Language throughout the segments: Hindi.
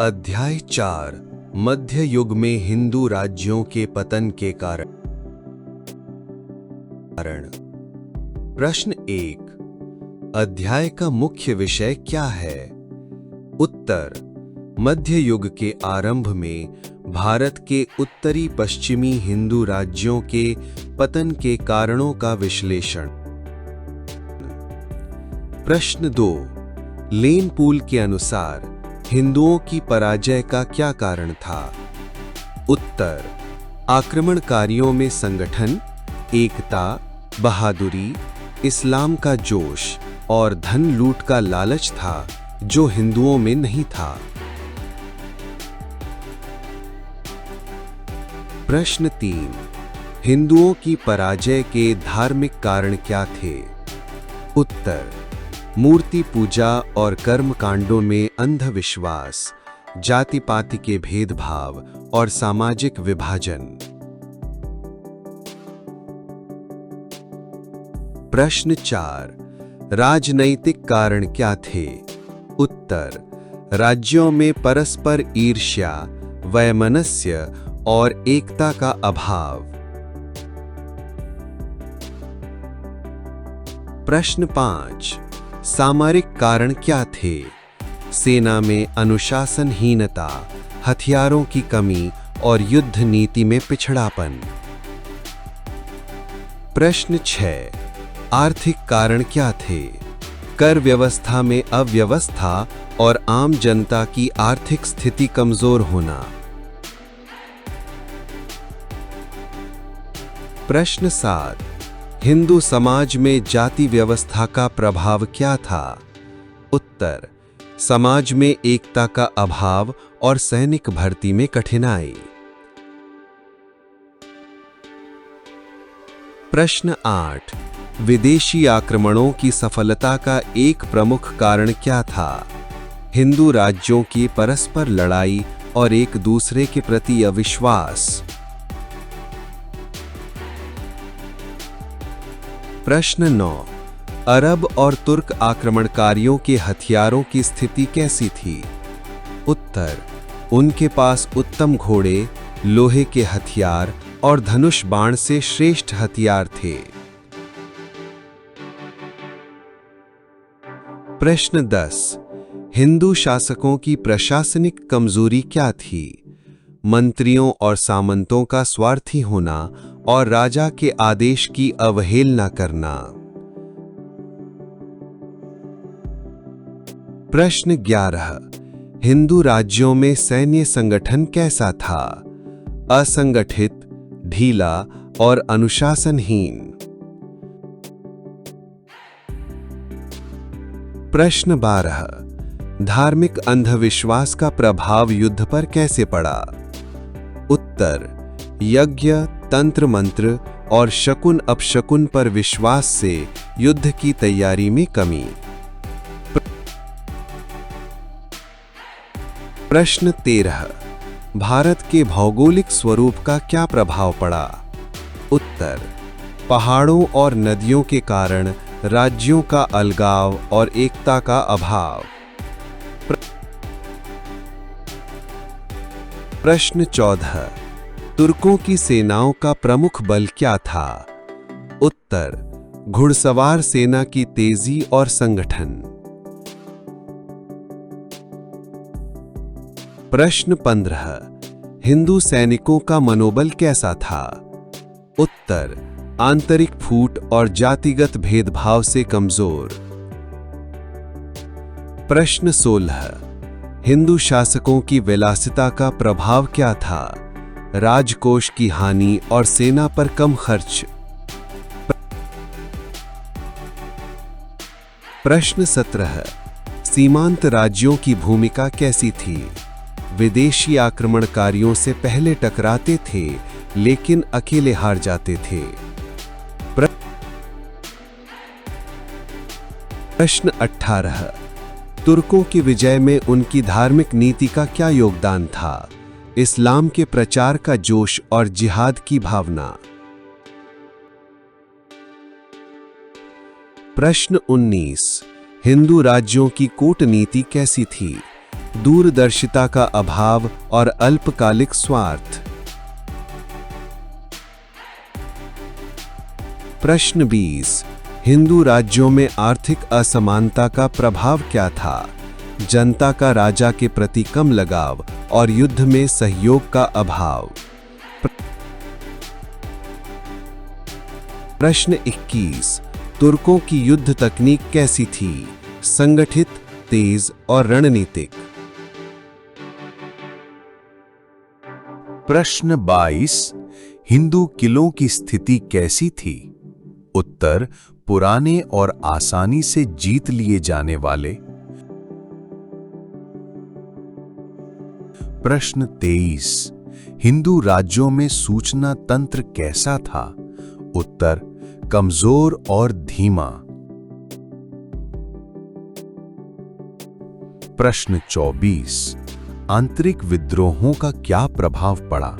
अध्याय 4 मध्य युग में हिंदू राज्यों के पतन के कारण। प्रश्न 1। अध्याय का मुख्य विषय क्या है? उत्तर। मध्य युग के आरंभ में भारत के उत्तरी पश्चिमी हिंदू राज्यों के पतन के कारणों का विश्लेषण। प्रश्न 2। लेन पूल के अनुसार हिंदुओं की पराजय का क्या कारण था? उत्तर। आक्रमणकारियों में संगठन, एकता, बहादुरी, इस्लाम का जोश और धन लूट का लालच था जो हिंदुओं में नहीं था। प्रश्न 3। हिंदुओं की पराजय के धार्मिक कारण क्या थे? उत्तर। मूर्ति पूजा और कर्म कांडों में अंधविश्वास, जाति पाति के भेदभाव और सामाजिक विभाजन। प्रश्न 4। राजनैतिक कारण क्या थे? उत्तर। राज्यों में परस्पर ईर्ष्या, वैमनस्य और एकता का अभाव। प्रश्न 5। सामरिक कारण क्या थे? सेना में अनुशासनहीनता, हथियारों की कमी और युद्ध नीति में पिछड़ापन। प्रश्न 6। आर्थिक कारण क्या थे? कर व्यवस्था में अव्यवस्था और आम जनता की आर्थिक स्थिति कमजोर होना। प्रश्न 7। हिंदू समाज में जाति व्यवस्था का प्रभाव क्या था? उत्तर। समाज में एकता का अभाव और सैनिक भर्ती में कठिनाई। प्रश्न 8। विदेशी आक्रमणों की सफलता का एक प्रमुख कारण क्या था? हिंदू राज्यों की परस्पर लड़ाई और एक दूसरे के प्रति अविश्वास। प्रश्न 9। अरब और तुर्क आक्रमणकारियों के हथियारों की स्थिति कैसी थी? उत्तर। उनके पास उत्तम घोड़े, लोहे के हथियार और धनुष बाण से श्रेष्ठ हथियार थे। प्रश्न 10। हिंदू शासकों की प्रशासनिक कमजोरी क्या थी? मंत्रियों और सामंतों का स्वार्थी होना और राजा के आदेश की अवहेलना करना। प्रश्न 11। हिंदू राज्यों में सैन्य संगठन कैसा था? असंगठित, ढीला और अनुशासनहीन। प्रश्न 12। धार्मिक अंधविश्वास का प्रभाव युद्ध पर कैसे पड़ा? उत्तर। यज्ञ, तंत्र मंत्र और शकुन अपशकुन पर विश्वास से युद्ध की तैयारी में कमी। प्रश्न 13। भारत के भौगोलिक स्वरूप का क्या प्रभाव पड़ा? उत्तर। पहाड़ों और नदियों के कारण राज्यों का अलगाव और एकता का अभाव। प्रश्न 14। तुर्कों की सेनाओं का प्रमुख बल क्या था? उत्तर। घुड़सवार सेना की तेजी और संगठन। प्रश्न 15। हिंदू सैनिकों का मनोबल कैसा था? उत्तर। आंतरिक फूट और जातिगत भेदभाव से कमजोर। प्रश्न 16। हिंदू शासकों की विलासिता का प्रभाव क्या था? राजकोष की हानि और सेना पर कम खर्च। प्रश्न 17। सीमांत राज्यों की भूमिका कैसी थी? विदेशी आक्रमणकारियों से पहले टकराते थे लेकिन अकेले हार जाते थे। प्रश्न 18। तुर्कों की विजय में उनकी धार्मिक नीति का क्या योगदान था? इस्लाम के प्रचार का जोश और जिहाद की भावना। प्रश्न 19। हिंदू राज्यों की कूटनीति कैसी थी? दूरदर्शिता का अभाव और अल्पकालिक स्वार्थ। प्रश्न 20। हिंदू राज्यों में आर्थिक असमानता का प्रभाव क्या था? जनता का राजा के प्रति कम लगाव और युद्ध में सहयोग का अभाव। प्रश्न 21। तुर्कों की युद्ध तकनीक कैसी थी? संगठित, तेज और रणनीतिक। प्रश्न 22। हिंदू किलों की स्थिति कैसी थी? उत्तर, पुराने और आसानी से जीत लिए जाने वाले। प्रश्न 23। हिंदू राज्यों में सूचना तंत्र कैसा था? उत्तर, कमजोर और धीमा। प्रश्न 24। आंतरिक विद्रोहों का क्या प्रभाव पड़ा?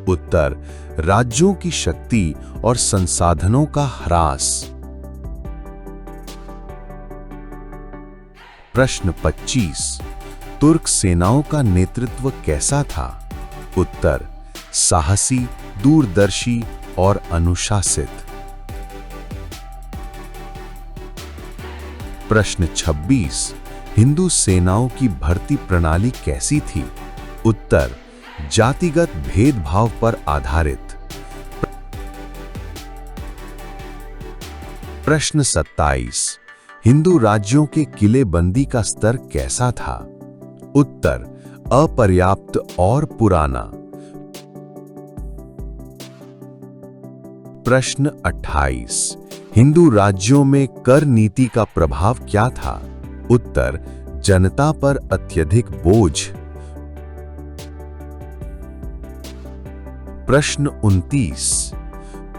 उत्तर, राज्यों की शक्ति और संसाधनों का ह्रास। प्रश्न 25। तुर्क सेनाओं का नेतृत्व कैसा था? उत्तर, साहसी, दूरदर्शी और अनुशासित। प्रश्न 26। हिंदू सेनाओं की भर्ती प्रणाली कैसी थी? उत्तर, जातिगत भेदभाव पर आधारित। प्रश्न 27। हिंदू राज्यों के किलेबंदी का स्तर कैसा था? उत्तर, अपर्याप्त और पुराना। प्रश्न 28। हिंदू राज्यों में कर नीति का प्रभाव क्या था? उत्तर, जनता पर अत्यधिक बोझ। प्रश्न 29।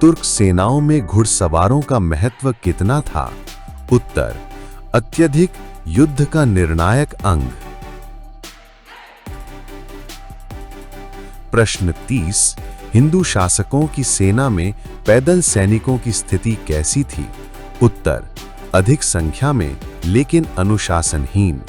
तुर्क सेनाओं में घुड़सवारों का महत्व कितना था? उत्तर, अत्यधिक, युद्ध का निर्णायक अंग। प्रश्न 30। हिंदू शासकों की सेना में पैदल सैनिकों की स्थिति कैसी थी? उत्तर, अधिक संख्या में लेकिन अनुशासनहीन।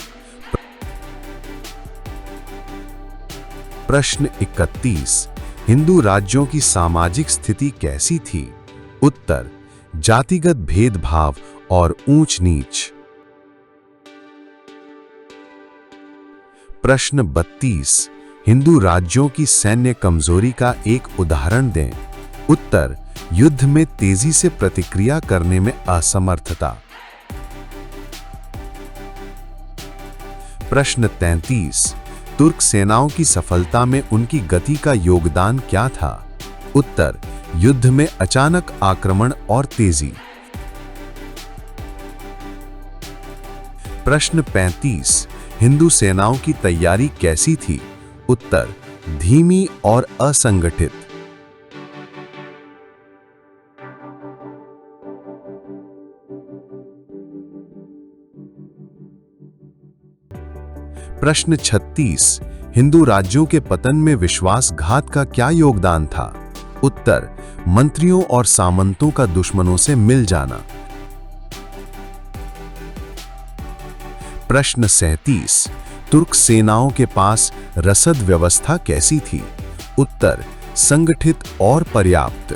प्रश्न 31। हिंदू राज्यों की सामाजिक स्थिति कैसी थी? उत्तर, जातिगत भेदभाव और ऊंच नीच। प्रश्न 32। हिंदू राज्यों की सैन्य कमजोरी का एक उदाहरण दें। उत्तर, युद्ध में तेजी से प्रतिक्रिया करने में असमर्थता। प्रश्न 33। तुर्क सेनाओं की सफलता में उनकी गति का योगदान क्या था? उत्तर, युद्ध में अचानक आक्रमण और तेजी। प्रश्न 35। हिंदू सेनाओं की तैयारी कैसी थी? उत्तर, धीमी और असंगठित। प्रश्न 36। हिंदू राज्यों के पतन में विश्वासघात का क्या योगदान था? उत्तर, मंत्रियों और सामंतों का दुश्मनों से मिल जाना। प्रश्न 37। तुर्क सेनाओं के पास रसद व्यवस्था कैसी थी? उत्तर, संगठित और पर्याप्त।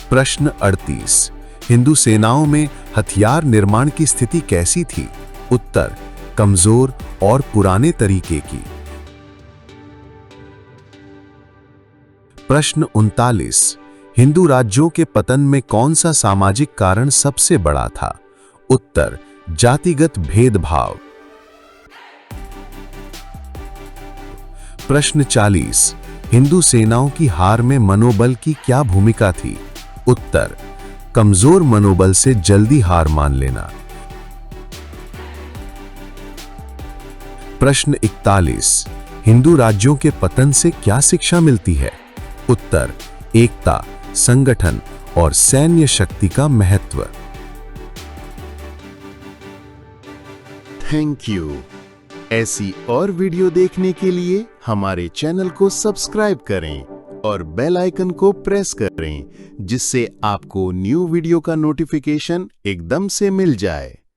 प्रश्न 38। हिंदू सेनाओं में हथियार निर्माण की स्थिति कैसी थी? उत्तर, कमजोर और पुराने तरीके की। प्रश्न 39। हिंदू राज्यों के पतन में कौन सा सामाजिक कारण सबसे बड़ा था? उत्तर, जातिगत भेदभाव। प्रश्न 40। हिंदू सेनाओं की हार में मनोबल की क्या भूमिका थी? उत्तर, कमजोर मनोबल से जल्दी हार मान लेना। प्रश्न 41। हिंदू राज्यों के पतन से क्या शिक्षा मिलती है? उत्तर, एकता, संगठन और सैन्य शक्ति का महत्व। Thank you. ऐसी और वीडियो देखने के लिए हमारे चैनल को सब्सक्राइब करें और बेल आइकन को प्रेस करें, जिससे आपको न्यू वीडियो का नोटिफिकेशन एकदम से मिल जाए।